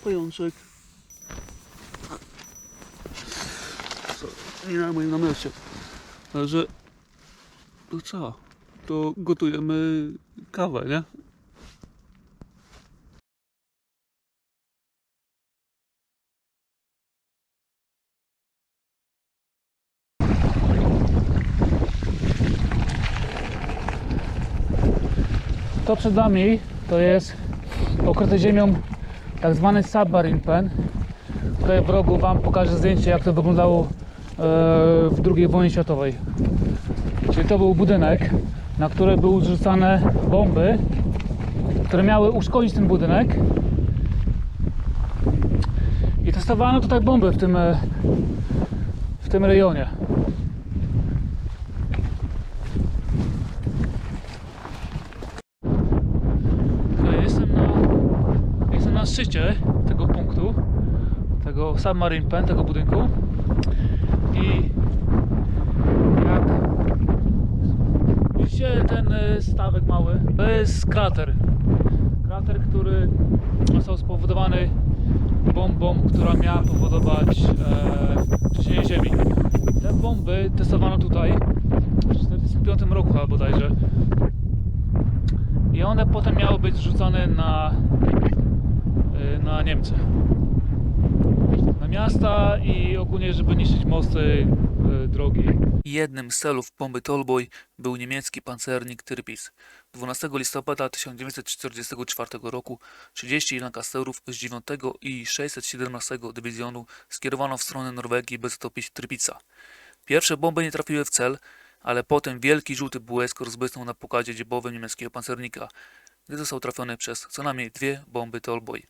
pajączek. Nie na moim namiocie. Także to co? To gotujemy kawę, nie? To przed nami to jest okryte ziemią tak zwany submarine pen. Tutaj w rogu wam pokażę zdjęcie, jak to wyglądało w II wojnie światowej. Czyli to był budynek, na który były zrzucane bomby, które miały uszkodzić ten budynek. I testowano tutaj bomby w tym rejonie. Jestem na szczycie tego punktu, tego submarine pen, tego budynku. I jak widzicie, ten stawek mały to jest krater, który został spowodowany bombą, która miała powodować trzęsienie ziemi. Te bomby testowano tutaj w 1945 roku chyba bodajże i one potem miały być rzucane na Niemcy, na miasta i ogólnie, żeby niszczyć mosty, drogi. Jednym z celów bomby Tallboy był niemiecki pancernik Tirpitz. 12 listopada 1944 roku 30 lancasterów z 9 i 617 dywizjonu skierowano w stronę Norwegii, by zatopić Tirpitza. Pierwsze bomby nie trafiły w cel, ale potem wielki żółty błysk rozbłysnął na pokładzie dziobowym niemieckiego pancernika, gdy został trafiony przez co najmniej 2 bomby Tallboy.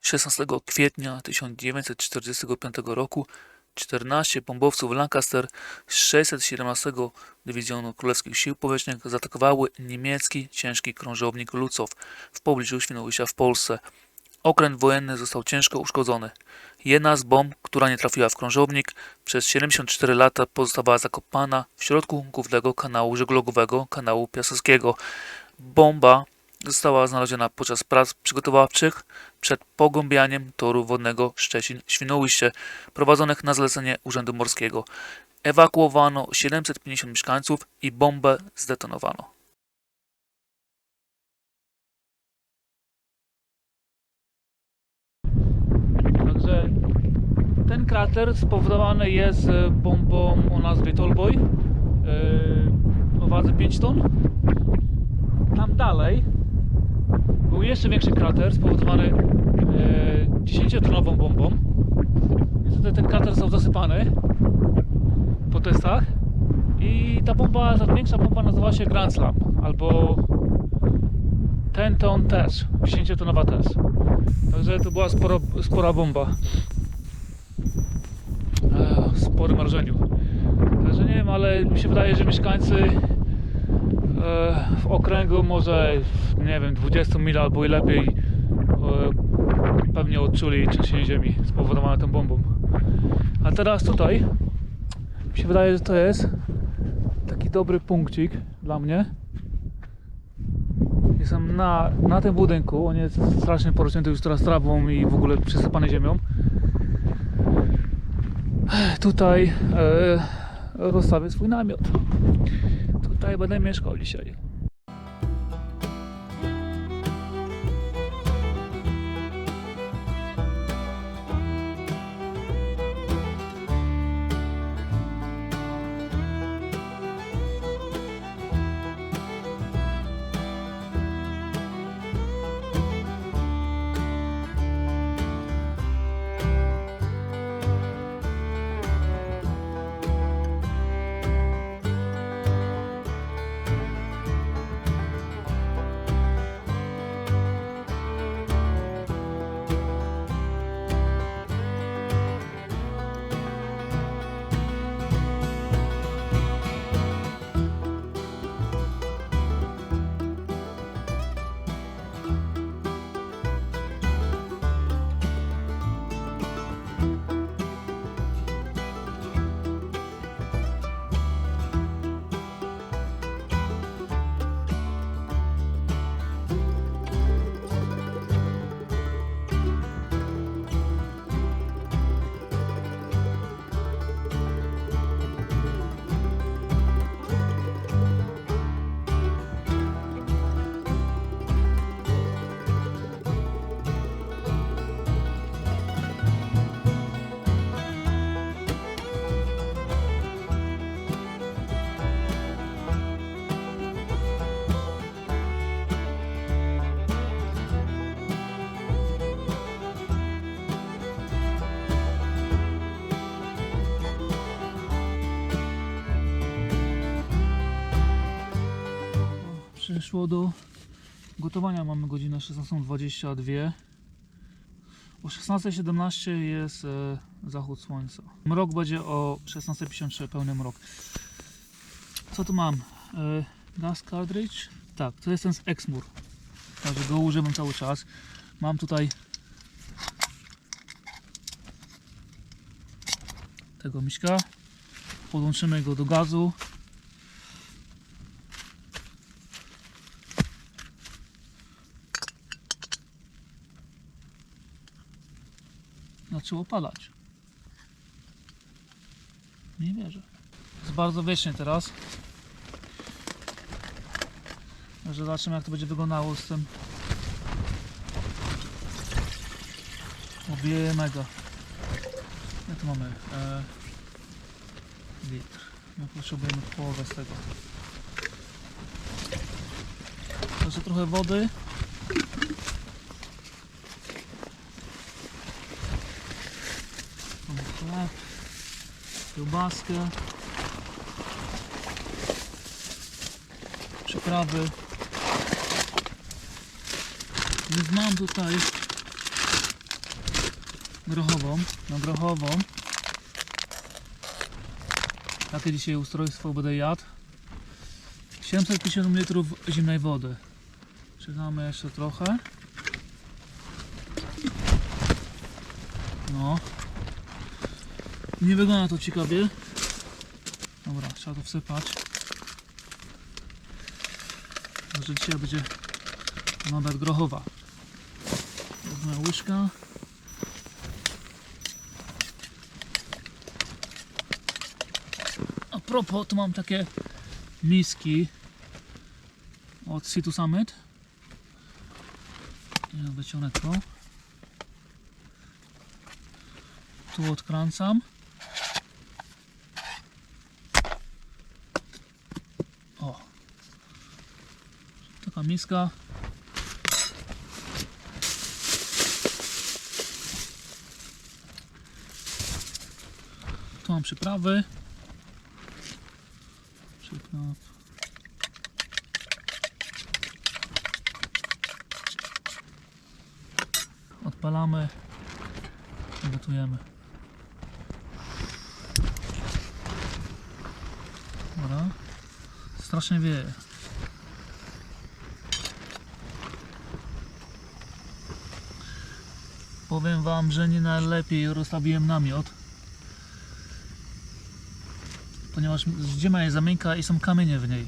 16 kwietnia 1945 roku 14 bombowców Lancaster z 617 Dywizjonu Królewskich Sił Powietrznych zaatakowały niemiecki ciężki krążownik Luzow w pobliżu Świnoujścia w Polsce. Okręt wojenny został ciężko uszkodzony. Jedna z bomb, która nie trafiła w krążownik, przez 74 lata pozostawała zakopana w środku głównego kanału żeglugowego, kanału Piaseckiego. Bomba została znaleziona podczas prac przygotowawczych przed pogłębianiem toru wodnego Szczecin-Świnoujście prowadzonych na zlecenie Urzędu Morskiego. Ewakuowano 750 mieszkańców i bombę zdetonowano. Także ten krater spowodowany jest bombą o nazwie Tallboy o wadze 5 ton. Tam dalej był jeszcze większy krater spowodowany 10-tonową bombą. Niestety ten krater został zasypany po testach i ta bomba, ta większa bomba nazywała się Grand Slam albo 10 ton też, 10-tonowa też. Także to była spora bomba. Spory marzeniu. Także nie wiem, ale mi się wydaje, że mieszkańcy w okręgu może, nie wiem, 20 mil albo i lepiej pewnie odczuli trzęsienie ziemi spowodowane tą bombą. A teraz tutaj mi się wydaje, że to jest taki dobry punkcik dla mnie. Jestem na tym budynku, on jest strasznie porośnięty już teraz trawą i w ogóle przysypany ziemią. Tutaj rozstawię swój namiot. Tutaj będę mieszkał dzisiaj. przeszło do gotowania. Mamy godzinę 16:22. O 16:17 jest zachód słońca. Mrok będzie o 16:53, pełny mrok. Co tu mam? Gas cartridge. Tak, to jest ten z Exmur. Także go używam cały czas. Mam tutaj tego miśka. Podłączymy go do gazu. Zaczęło padać. Nie wierzę. Jest bardzo wiecznie teraz. Także zobaczymy, jak to będzie wyglądało z tym. Obie mega. Jak to mamy? Litr. My potrzebujemy połowę z tego. Jeszcze trochę wody. Mamy chleb, kiełbaskę, przyprawy. Więc mam tutaj grochową, takie dzisiaj ustrojstwo będę jadł. 750 litrów zimnej wody. Czekamy jeszcze trochę. No. Nie wygląda to ciekawie. Dobra, trzeba to wsypać. Także dzisiaj będzie nawet grochowa. Wezmę łyżka. A propos, tu mam takie miski od Sea to Summit. Ja wyciągnę to. Tu odkręcam. O. Taka miska. Tu mam przyprawy. Odpalamy i gotujemy. Dobra. Strasznie wieje. Powiem wam, że nie najlepiej rozstawiłem namiot, ponieważ ziemia jest za miękka i są kamienie w niej.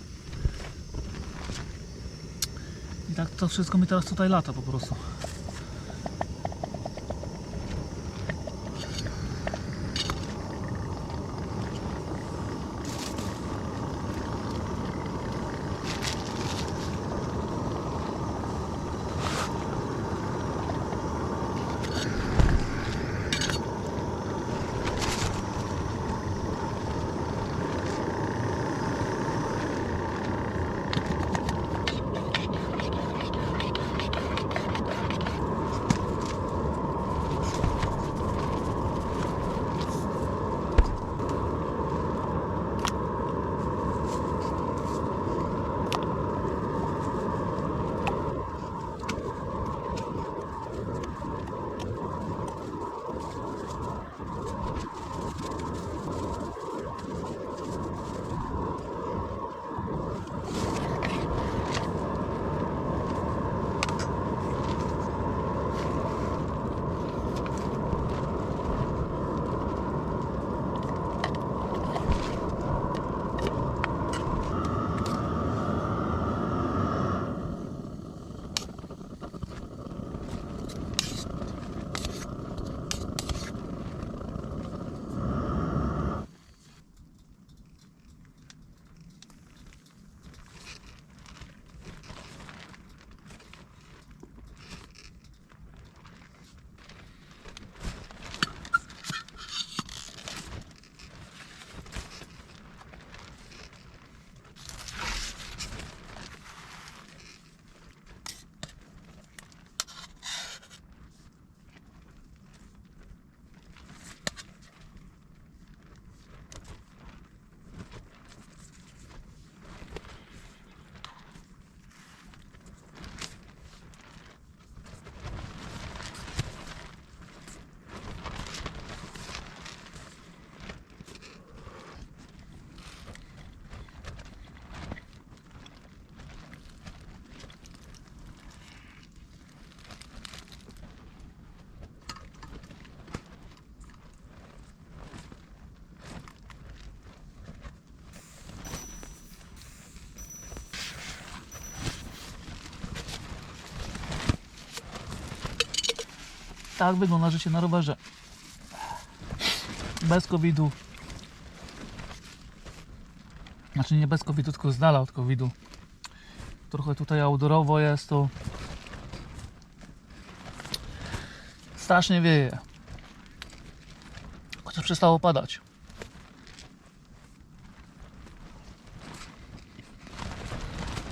I tak to wszystko mi teraz tutaj lata po prostu. Tak wygląda życie na rowerze. Bez COVID-u. Znaczy nie bez COVID-u, tylko z dala od COVID-u. Trochę tutaj outdoorowo jest to. Strasznie wieje. Chociaż przestało padać.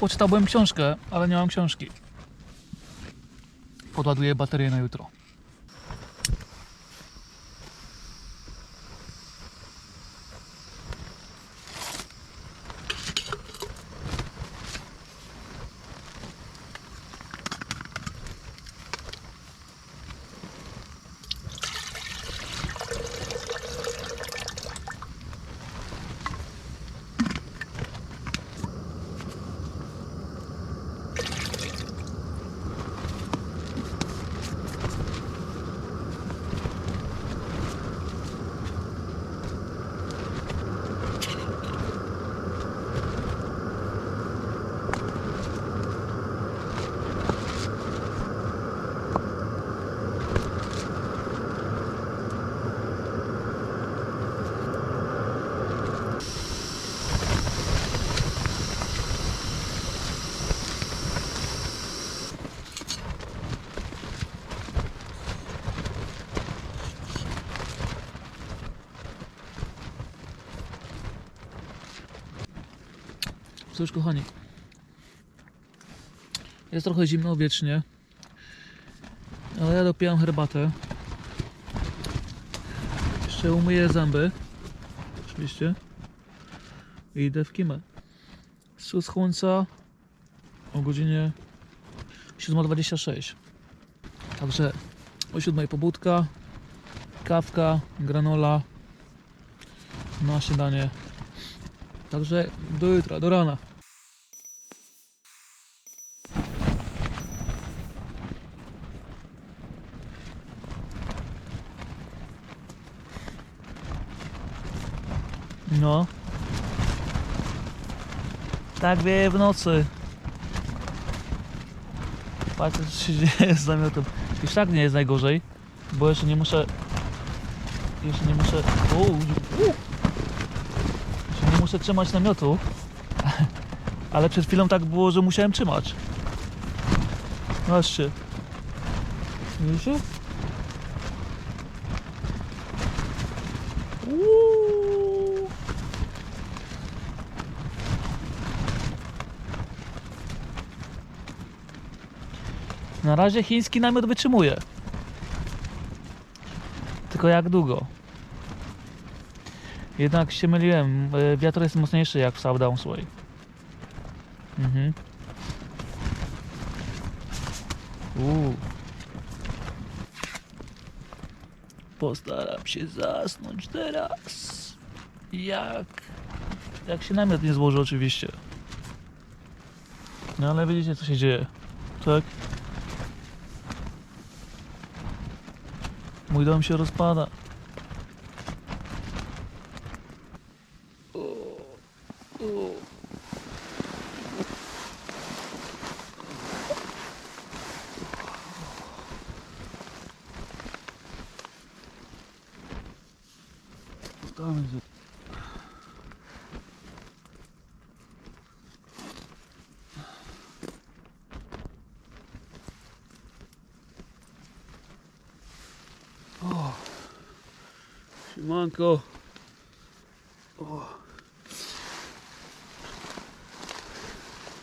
Poczytałbym książkę, ale nie mam książki. Podładuję baterię na jutro. Cóż kochani, jest trochę zimno wiecznie, ale ja dopijam herbatę. Jeszcze umyję zęby, oczywiście, i idę w kimę. Wschód słońca o godzinie 7:26. Także o 7:00 pobudka, kawka, granola na śniadanie. Także do jutra, do rana. No. Tak wieje w nocy. Patrzcie, co się dzieje z namiotem. Już tak nie jest najgorzej, bo jeszcze nie muszę... Jeszcze nie muszę trzymać namiotu. Ale przed chwilą tak było, że musiałem trzymać. Patrzcie. Widzicie? Na razie chiński namiot wytrzymuje. Tylko jak długo? Jednak się myliłem. Wiatr jest mocniejszy jak w South Downsway. Postaram się zasnąć teraz. Jak się namiot nie złoży oczywiście. No ale widzicie co się dzieje. Tak? Mój dom się rozpada. Siemanko.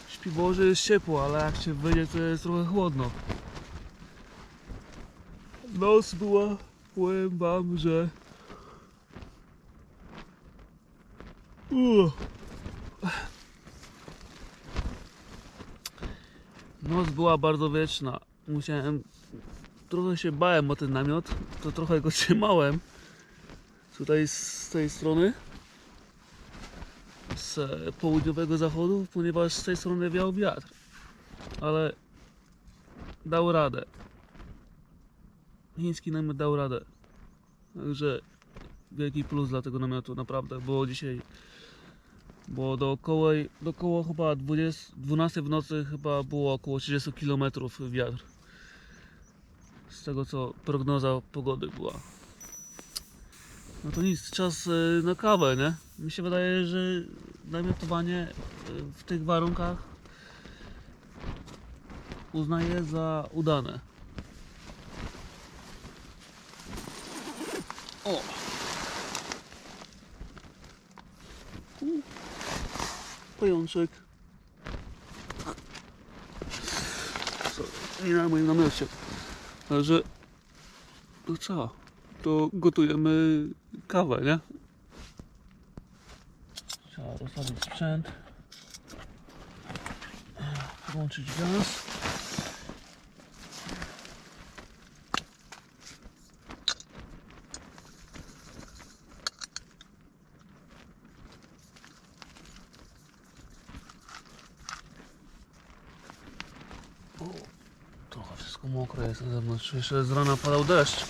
Śpi Boże, jest ciepło, ale jak się wyjdzie, to jest trochę chłodno. Noc była, powiem wam, że... Noc była bardzo wieczna. Trochę się bałem o ten namiot, to trochę go trzymałem. Tutaj z tej strony, z południowego zachodu, ponieważ z tej strony wiał wiatr, ale dał radę. Chiński namiot dał radę, także wielki plus dla tego namiotu, naprawdę, bo dzisiaj było dookoła chyba 12 w nocy chyba było około 30 km wiatr. z tego co prognoza pogody była. No to nic, czas na kawę, nie? Mi się wydaje, że namiotowanie w tych warunkach uznaję za udane. O! Pajączek. Nie na moim namiocie. Także to co? To gotujemy kawę, nie? Trzeba rozstawić sprzęt. Włączyć gaz. Trochę wszystko mokre jest na zewnątrz. Jeszcze z rana padał deszcz.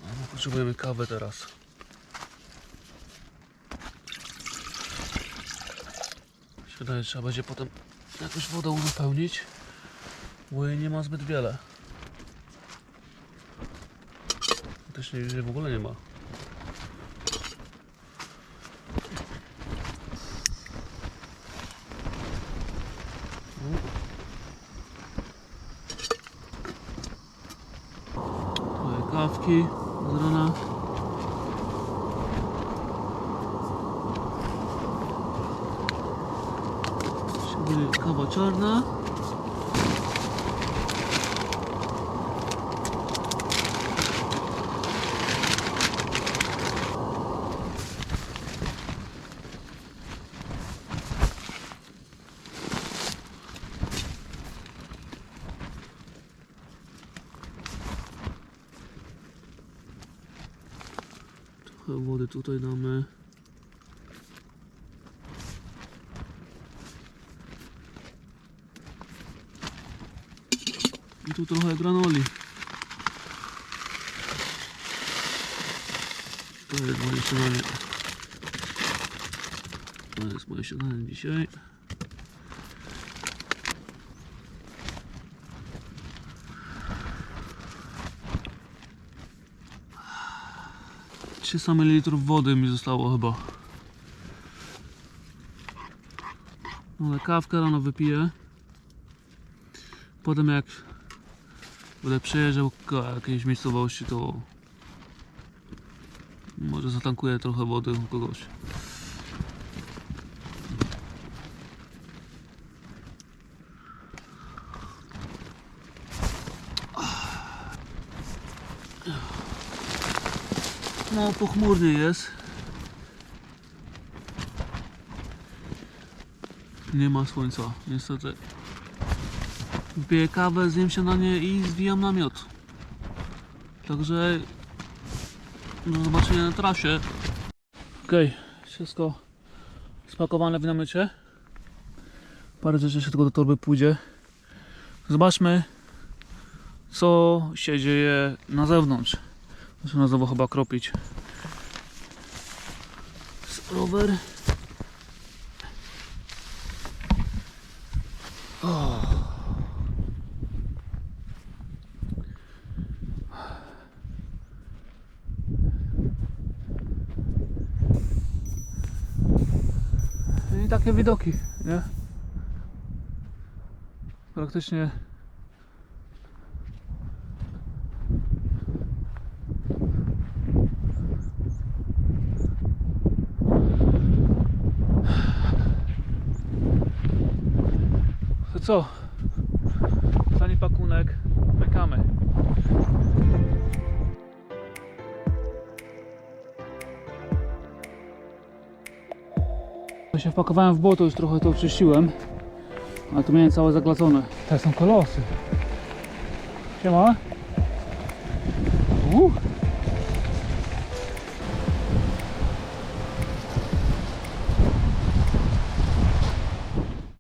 No, potrzebujemy kawę teraz. Wydaje, że trzeba będzie potem jakąś wodę uzupełnić, bo jej nie ma zbyt wiele. Też jej w ogóle nie ma. Tutaj kawki z rana. Będzie kawa czarna. Trochę wody tutaj damy. I tu trochę granoli. To jest moje śniadanie. To jest moje śniadanie dzisiaj. Same litrów wody mi zostało chyba. Ale kawkę rano wypiję. Potem jak będę przejeżdżał jakiejś miejscowości, to może zatankuję trochę wody u kogoś. No, pochmurnie jest. Nie ma słońca, niestety. Piję kawę, zjem śniadanie i zwijam namiot. Także do zobaczenia na trasie. Okej, wszystko spakowane w namiocie. Parę rzeczy jeszcze tylko do torby pójdzie. Zobaczmy, co się dzieje na zewnątrz. Zaczyna znowu chyba kropić. Rower. I takie widoki, nie? Praktycznie to co? Ostatni pakunek, mykamy. Ja się wpakowałem w błoto, już trochę to oczyściłem, ale tu miałem całe zaglacone. To są kolosy. Siema.